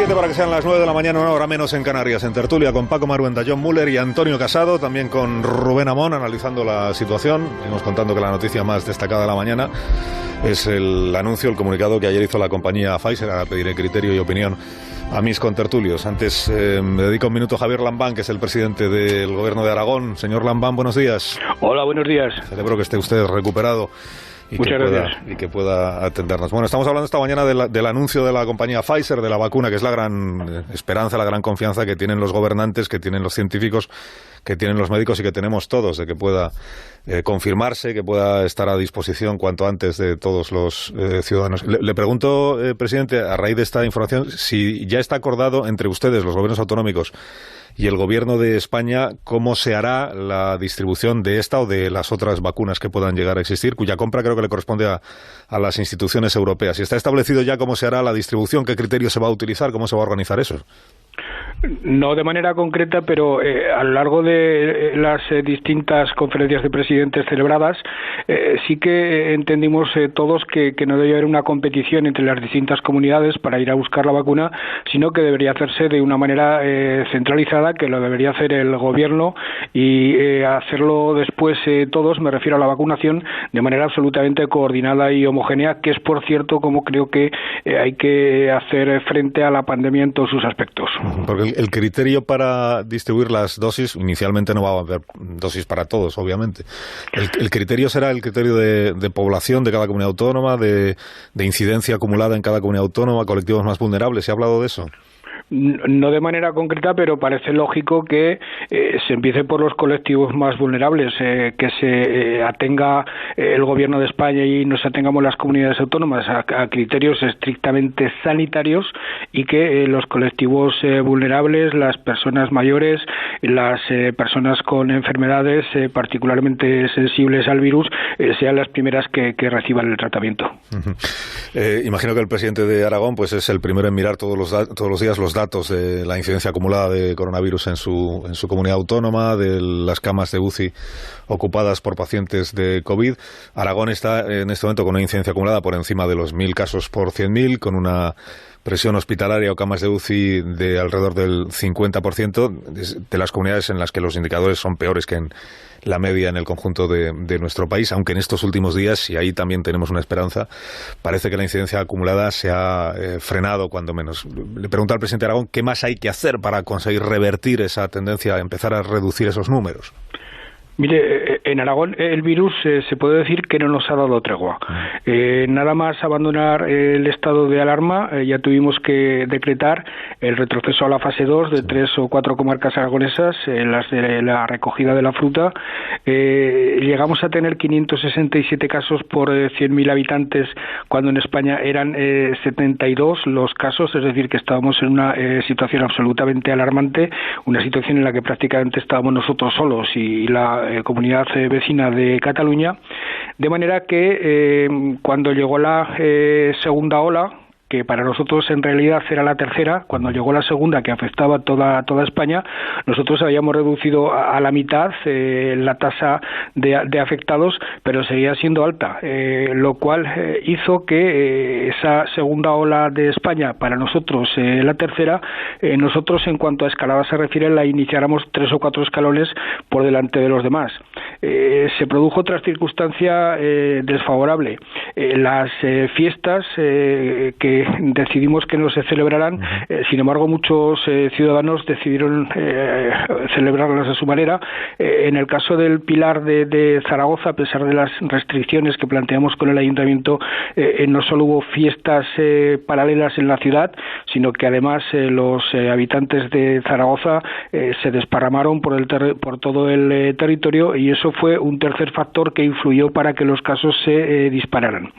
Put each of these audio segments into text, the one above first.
7 para que sean las 9 de la mañana, una hora menos en Canarias, en tertulia con Paco Maruenda, John Muller y Antonio Casado, también con Rubén Amón analizando la situación. Nos contando que la noticia más destacada de la mañana es el anuncio, el comunicado que ayer hizo la compañía Pfizer. Ahora pediré criterio y opinión a mis contertulios. Antes me dedico un minuto a Javier Lambán, que es el presidente del Gobierno de Aragón. Señor Lambán, buenos días. Hola, buenos días. Celebro que esté usted recuperado y que pueda atendernos. Bueno, estamos hablando esta mañana del anuncio de la compañía Pfizer, de la vacuna, que es la gran esperanza, la gran confianza que tienen los gobernantes, que tienen los científicos, que tienen los médicos y que tenemos todos, de que pueda confirmarse, que pueda estar a disposición cuanto antes de todos los ciudadanos. Le pregunto, presidente, a raíz de esta información, si ya está acordado entre ustedes, los gobiernos autonómicos, y el Gobierno de España, cómo se hará la distribución de esta o de las otras vacunas que puedan llegar a existir, cuya compra creo que le corresponde a las instituciones europeas. Si está establecido ya cómo se hará la distribución, qué criterio se va a utilizar, cómo se va a organizar eso. No de manera concreta, pero a lo largo de las distintas conferencias de presidentes celebradas, sí que entendimos todos que no debía haber una competición entre las distintas comunidades para ir a buscar la vacuna, sino que debería hacerse de una manera centralizada, que lo debería hacer el gobierno y hacerlo después todos, me refiero a la vacunación, de manera absolutamente coordinada y homogénea, que es, por cierto, como creo que hay que hacer frente a la pandemia en todos sus aspectos. Porque el criterio para distribuir las dosis, inicialmente no va a haber dosis para todos, obviamente. El criterio será el criterio de población de cada comunidad autónoma, de incidencia acumulada en cada comunidad autónoma, colectivos más vulnerables. ¿Se ha hablado de eso? No de manera concreta, pero parece lógico que se empiece por los colectivos más vulnerables, que se atenga el Gobierno de España y nos atengamos las comunidades autónomas a criterios estrictamente sanitarios, y que los colectivos vulnerables, las personas mayores, las personas con enfermedades particularmente sensibles al virus, sean las primeras que reciban el tratamiento. Imagino que el presidente de Aragón pues es el primero en mirar todos los días los datos de la incidencia acumulada de coronavirus en su comunidad autónoma, de las camas de UCI ocupadas por pacientes de COVID. Aragón está en este momento con una incidencia acumulada por encima de los 1.000 casos por 100.000, con una presión hospitalaria o camas de UCI de alrededor del 50%, de las comunidades en las que los indicadores son peores que en la media en el conjunto de nuestro país, aunque en estos últimos días, y ahí también tenemos una esperanza, parece que la incidencia acumulada se ha frenado cuando menos. Le pregunto al presidente de Aragón qué más hay que hacer para conseguir revertir esa tendencia, empezar a reducir esos números. Mire, en Aragón el virus se puede decir que no nos ha dado tregua. Nada más abandonar el estado de alarma, ya tuvimos que decretar el retroceso a la fase 2 de 3 o 4 comarcas aragonesas, las de la recogida de la fruta. Llegamos a tener 567 casos por 100.000 habitantes, cuando en España eran 72 los casos, es decir, que estábamos en una situación absolutamente alarmante, una situación en la que prácticamente estábamos nosotros solos y la comunidad vecina de Cataluña, de manera que cuando llegó la segunda ola, que para nosotros en realidad era la tercera, cuando llegó la segunda, que afectaba toda España, nosotros habíamos reducido a la mitad la tasa de afectados, pero seguía siendo alta, lo cual hizo que esa segunda ola de España, para nosotros la tercera, nosotros en cuanto a escalada se refiere, la iniciáramos 3 o 4 escalones por delante de los demás. Se produjo otra circunstancia desfavorable. Las fiestas que decidimos que no se celebraran, sin embargo muchos ciudadanos decidieron celebrarlas a su manera. En el caso del Pilar de Zaragoza, a pesar de las restricciones que planteamos con el ayuntamiento, no solo hubo fiestas paralelas en la ciudad, sino que además los habitantes de Zaragoza se desparramaron por todo el territorio, y eso fue un tercer factor que influyó para que los casos se dispararan.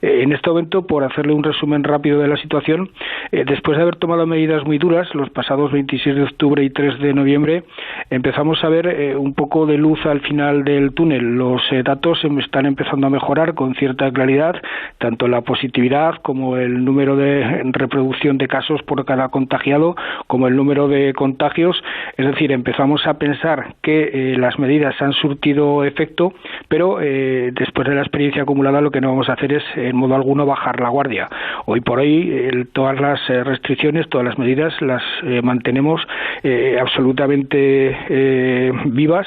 En este momento, por hacerle un resumen rápido de la situación, después de haber tomado medidas muy duras los pasados 26 de octubre y 3 de noviembre, empezamos a ver un poco de luz al final del túnel. Los datos están empezando a mejorar con cierta claridad, tanto la positividad como el número de reproducción de casos por cada contagiado, como el número de contagios. Es decir, empezamos a pensar que las medidas han surtido efecto, pero después de la experiencia acumulada lo que no vamos a hacer es en modo alguno bajar la guardia. Hoy por hoy todas las restricciones, todas las medidas las mantenemos absolutamente vivas,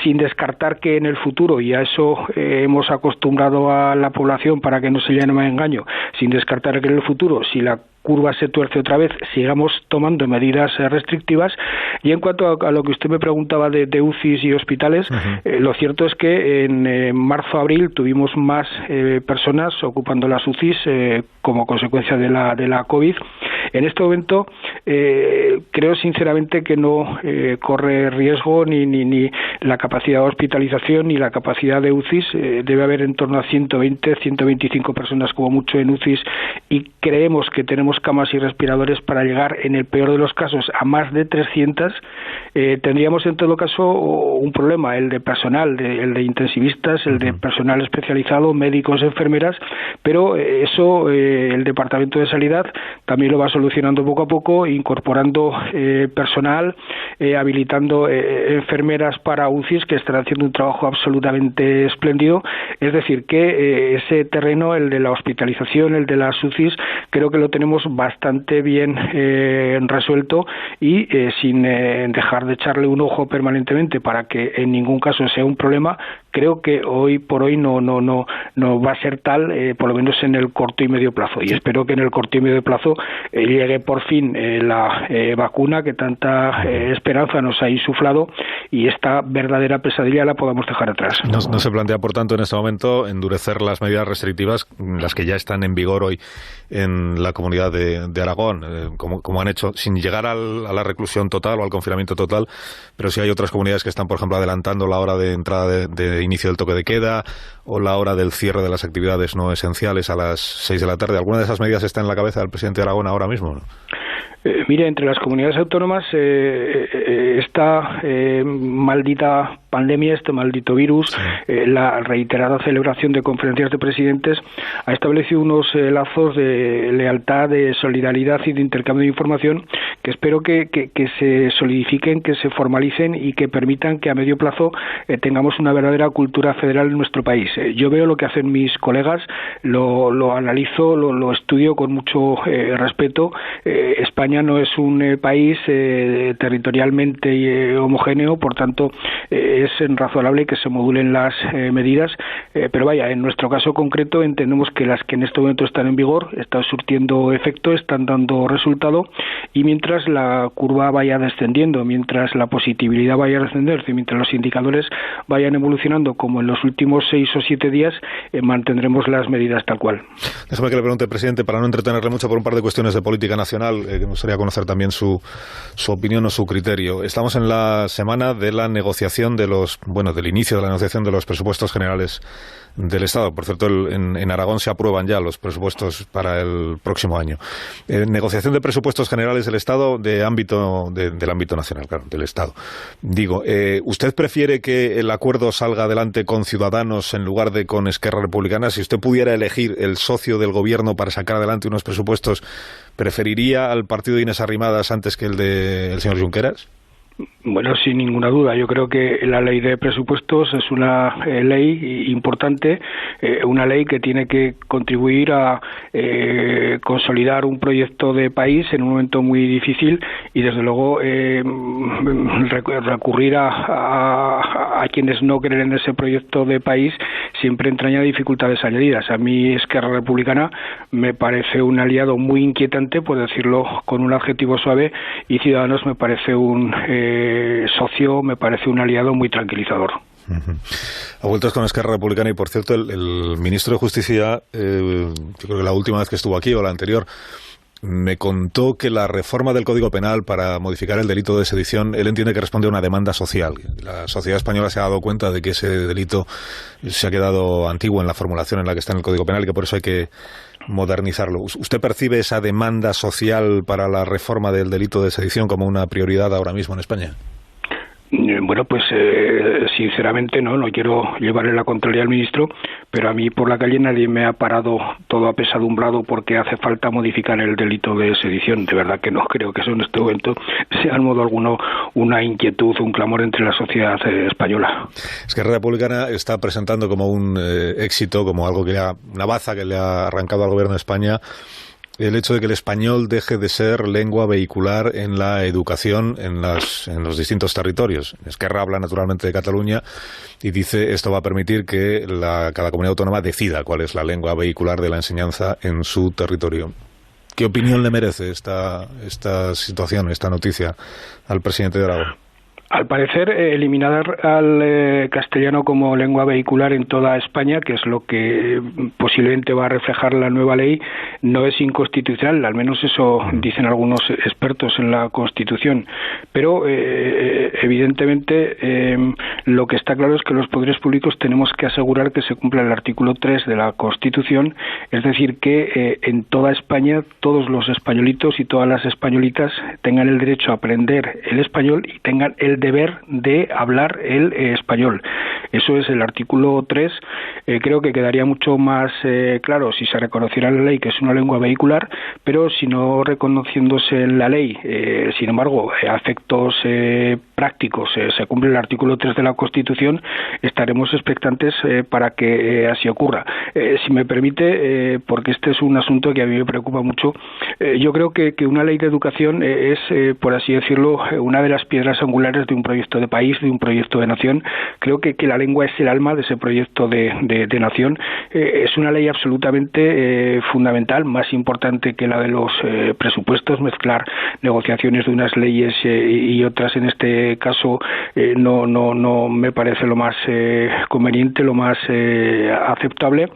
sin descartar que en el futuro, y a eso hemos acostumbrado a la población para que no se llene más engaño, sin descartar que en el futuro, si la curva se tuerce otra vez, sigamos tomando medidas restrictivas. Y en cuanto a lo que usted me preguntaba de UCIs y hospitales, lo cierto es que en marzo-abril tuvimos más personas ocupando las UCIs como consecuencia de la COVID. En este momento creo sinceramente que no corre riesgo ni la capacidad de hospitalización ni la capacidad de UCIs. Debe haber en torno a 120, 125 personas como mucho en UCIs, y creemos que tenemos camas y respiradores para llegar, en el peor de los casos, a más de 300. Tendríamos en todo caso un problema, el de personal, el de intensivistas, el de personal especializado, médicos, enfermeras, pero eso el Departamento de Sanidad también lo va solucionando poco a poco, incorporando personal, habilitando enfermeras para UCIs que están haciendo un trabajo absolutamente espléndido. Es decir, que ese terreno, el de la hospitalización, el de las UCIs, creo que lo tenemos bastante bien resuelto, y sin dejar de echarle un ojo permanentemente para que en ningún caso sea un problema. Creo que hoy por hoy no va a ser tal, por lo menos en el corto y medio plazo, y espero que en el corto y medio plazo llegue por fin la vacuna que tanta esperanza nos ha insuflado, y esta verdadera pesadilla la podamos dejar atrás. No se plantea, por tanto, en este momento endurecer las medidas restrictivas, las que ya están en vigor hoy en la comunidad de Aragón, como han hecho, sin llegar a la reclusión total o al confinamiento total, pero sí hay otras comunidades que están, por ejemplo, adelantando la hora de entrada de inicio del toque de queda o la hora del cierre de las actividades no esenciales a las 6 de la tarde. ¿Alguna de esas medidas está en la cabeza del presidente de Aragón ahora mismo, no? Mire, entre las comunidades autónomas esta maldita pandemia, este maldito virus, la reiterada celebración de conferencias de presidentes ha establecido unos lazos de lealtad, de solidaridad y de intercambio de información que espero que se solidifiquen, que se formalicen y que permitan que a medio plazo tengamos una verdadera cultura federal en nuestro país. Yo veo lo que hacen mis colegas, lo analizo, lo estudio con mucho respeto. España no es un país territorialmente homogéneo, por tanto es razonable que se modulen las medidas, pero vaya, en nuestro caso concreto entendemos que las que en este momento están en vigor están surtiendo efecto, están dando resultado, y mientras la curva vaya descendiendo, mientras la positividad vaya a descender, mientras los indicadores vayan evolucionando como en los últimos 6 o 7 días, mantendremos las medidas tal cual. Déjame que le pregunte, presidente, para no entretenerle mucho, por un par de cuestiones de política nacional, que me gustaría conocer también su opinión o su criterio. Estamos en la semana de la negociación del inicio de la negociación de los presupuestos generales del Estado. Por cierto, en Aragón se aprueban ya los presupuestos para el próximo año. Negociación de presupuestos generales del Estado del ámbito nacional, claro, del Estado. Digo, ¿usted prefiere que el acuerdo salga adelante con Ciudadanos en lugar de con Esquerra Republicana? Si usted pudiera elegir el socio del gobierno para sacar adelante unos presupuestos, ¿preferiría al partido de Inés Arrimadas antes que el del señor Junqueras? Bueno, sin ninguna duda. Yo creo que la ley de presupuestos es una ley importante, una ley que tiene que contribuir a consolidar un proyecto de país en un momento muy difícil, y desde luego recurrir a quienes no creen en ese proyecto de país siempre entraña dificultades añadidas. A mí Esquerra Republicana me parece un aliado muy inquietante, por decirlo con un adjetivo suave, y Ciudadanos me parece un socio, me parece un aliado muy tranquilizador. A vueltas con Esquerra Republicana, y por cierto, el ministro de Justicia, yo creo que la última vez que estuvo aquí o la anterior, me contó que la reforma del Código Penal para modificar el delito de sedición, él entiende que responde a una demanda social. La sociedad española se ha dado cuenta de que ese delito se ha quedado antiguo en la formulación en la que está en el Código Penal y que por eso hay que modernizarlo. ¿Usted percibe esa demanda social para la reforma del delito de sedición como una prioridad ahora mismo en España? Bueno, pues sinceramente no quiero llevarle la contraria al ministro, pero a mí por la calle nadie me ha parado todo apesadumbrado porque hace falta modificar el delito de sedición. De verdad que no creo que eso en este momento sea en modo alguno una inquietud, un clamor entre la sociedad española. Esquerra Republicana está presentando como un éxito, como algo una baza que le ha arrancado al gobierno de España, el hecho de que el español deje de ser lengua vehicular en la educación en los distintos territorios. Esquerra habla naturalmente de Cataluña y dice esto va a permitir que cada comunidad autónoma decida cuál es la lengua vehicular de la enseñanza en su territorio. ¿Qué opinión le merece esta situación, esta noticia al presidente de Aragón? Al parecer, eliminar al castellano como lengua vehicular en toda España, que es lo que posiblemente va a reflejar la nueva ley, no es inconstitucional, al menos eso dicen algunos expertos en la Constitución. Pero, evidentemente, lo que está claro es que los poderes públicos tenemos que asegurar que se cumpla el artículo 3 de la Constitución, es decir, que en toda España todos los españolitos y todas las españolitas tengan el derecho a aprender el español y tengan el deber de hablar el español. Eso es el artículo 3. Creo que quedaría mucho más claro si se reconociera en la ley que es una lengua vehicular, pero si no reconociéndose en la ley, sin embargo, a efectos prácticos se cumple el artículo 3 de la Constitución, estaremos expectantes para que así ocurra. Si me permite, porque este es un asunto que a mí me preocupa mucho, yo creo que una ley de educación es, por así decirlo, una de las piedras angulares de un proyecto de país, de un proyecto de nación. Creo que la lengua es el alma de ese proyecto de nación. Es una ley absolutamente fundamental, más importante que la de los presupuestos. Mezclar negociaciones de unas leyes y otras en este caso no me parece lo más conveniente, lo más aceptable.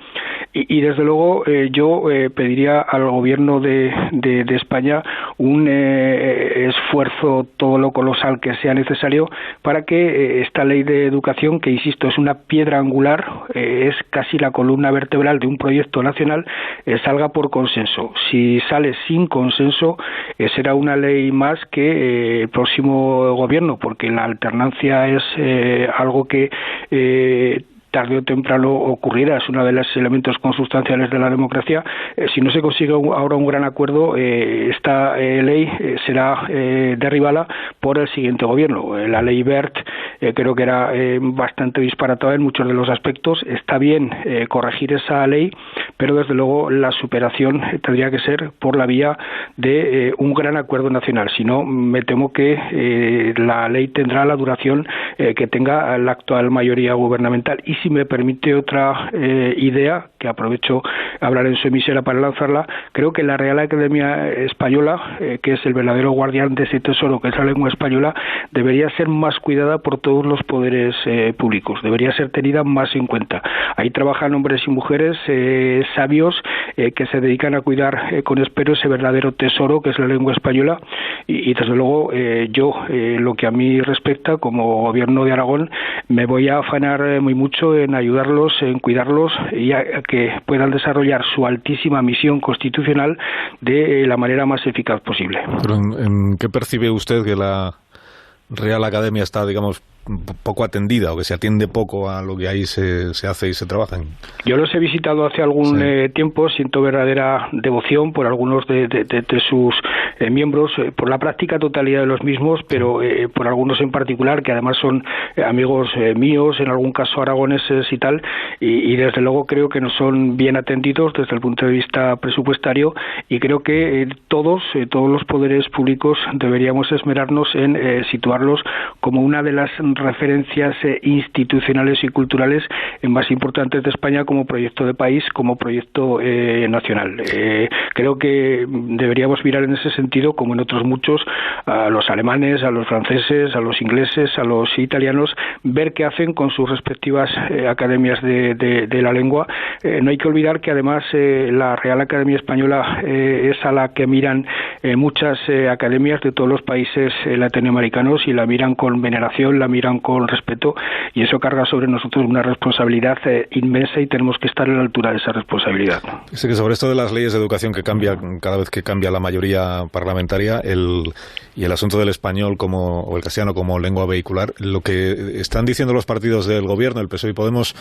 Y desde luego yo pediría al gobierno de España un esfuerzo todo lo colosal que sea necesario para que esta ley de educación, que insisto es una piedra angular, es casi la columna vertebral de un proyecto nacional, salga por consenso. Si sale sin consenso, será una ley más que el próximo gobierno, porque la alternancia es algo que tarde o temprano ocurrirá, es uno de los elementos consustanciales de la democracia. Si no se consigue ahora un gran acuerdo, esta ley será derribada por el siguiente gobierno. La ley Wert creo que era bastante disparatada en muchos de los aspectos. Está bien corregir esa ley, pero desde luego la superación tendría que ser por la vía de un gran acuerdo nacional. Si no, me temo que la ley tendrá la duración que tenga la actual mayoría gubernamental. Y si me permite otra idea, que aprovecho hablar en su emisora para lanzarla, creo que la Real Academia Española, que es el verdadero guardián de ese tesoro que es la lengua española, debería ser más cuidada por todos los poderes públicos, debería ser tenida más en cuenta. Ahí trabajan hombres y mujeres sabios que se dedican a cuidar con esmero ese verdadero tesoro que es la lengua española y desde luego yo, lo que a mí respecta, como gobierno de Aragón, me voy a afanar muy mucho en ayudarlos, en cuidarlos y a que puedan desarrollar su altísima misión constitucional de la manera más eficaz posible. Pero ¿en qué percibe usted que la Real Academia está, digamos, poco atendida o que se atiende poco a lo que ahí se hace y se trabaja? Yo los he visitado hace algún tiempo, siento verdadera devoción por algunos de sus miembros, por la práctica totalidad de los mismos, pero por algunos en particular que además son amigos míos, en algún caso aragoneses y tal, y desde luego creo que no son bien atendidos desde el punto de vista presupuestario y creo que todos los poderes públicos deberíamos esmerarnos en situarlos como una de las referencias institucionales y culturales más importantes de España como proyecto de país, como proyecto nacional. Creo que deberíamos mirar en ese sentido, como en otros muchos, a los alemanes, a los franceses, a los ingleses, a los italianos, ver qué hacen con sus respectivas academias de la lengua. No hay que olvidar que además la Real Academia Española es a la que miran muchas academias de todos los países latinoamericanos y la miran con veneración, la miran con respeto y eso carga sobre nosotros una responsabilidad inmensa y tenemos que estar a la altura de esa responsabilidad. Sé que sobre esto de las leyes de educación que cambian cada vez que cambia la mayoría parlamentaria y el asunto del español o el castellano como lengua vehicular, lo que están diciendo los partidos del gobierno, el PSOE y Podemos,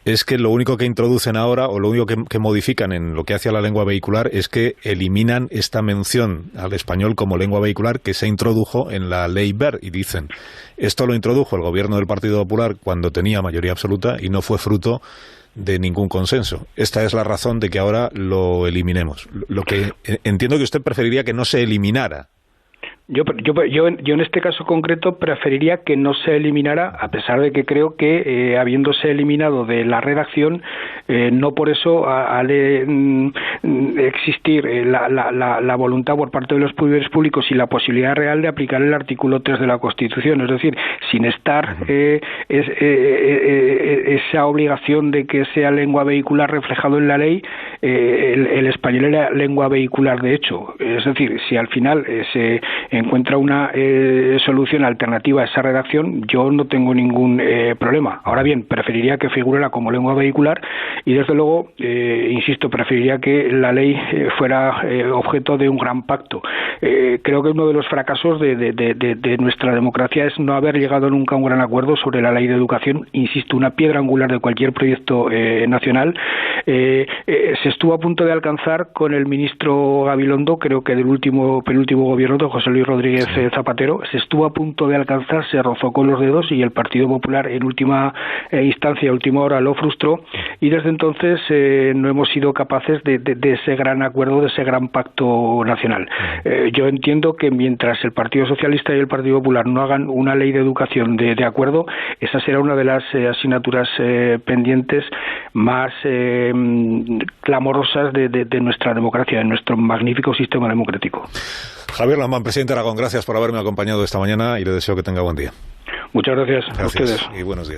es que lo único que introducen ahora o lo único que modifican en lo que hace a la lengua vehicular es que eliminan esta mención al español como lengua vehicular que se introdujo en la ley Wert y dicen, esto lo introdujo el gobierno del Partido Popular cuando tenía mayoría absoluta y no fue fruto de ningún consenso. Esta es la razón de que ahora lo eliminemos. Lo que entiendo que usted preferiría que no se eliminara. Yo en este caso concreto preferiría que no se eliminara, a pesar de que creo que habiéndose eliminado de la redacción, no por eso ha de existir la voluntad por parte de los poderes públicos y la posibilidad real de aplicar el artículo 3 de la Constitución. Es decir, sin estar esa obligación de que sea lengua vehicular reflejado en la ley, el español era lengua vehicular de hecho. Es decir, si al final se encuentra una solución alternativa a esa redacción, yo no tengo ningún problema. Ahora bien, preferiría que figurara como lengua vehicular y desde luego, insisto, preferiría que la ley fuera objeto de un gran pacto. Creo que uno de los fracasos de nuestra democracia es no haber llegado nunca a un gran acuerdo sobre la ley de educación. Insisto, una piedra angular de cualquier proyecto nacional. Se estuvo a punto de alcanzar con el ministro Gabilondo, creo que del penúltimo gobierno de José Luis Rodríguez Zapatero, se estuvo a punto de alcanzar, se rozó con los dedos y el Partido Popular en última instancia, a última hora, lo frustró y desde entonces no hemos sido capaces de ese gran acuerdo, de ese gran pacto nacional. Yo entiendo que mientras el Partido Socialista y el Partido Popular no hagan una ley de educación de acuerdo, esa será una de las asignaturas pendientes más clamorosas de nuestra democracia, de nuestro magnífico sistema democrático. Javier Lambán, presidente de Aragón, gracias por haberme acompañado esta mañana y le deseo que tenga buen día. Muchas gracias a ustedes. Y buenos días.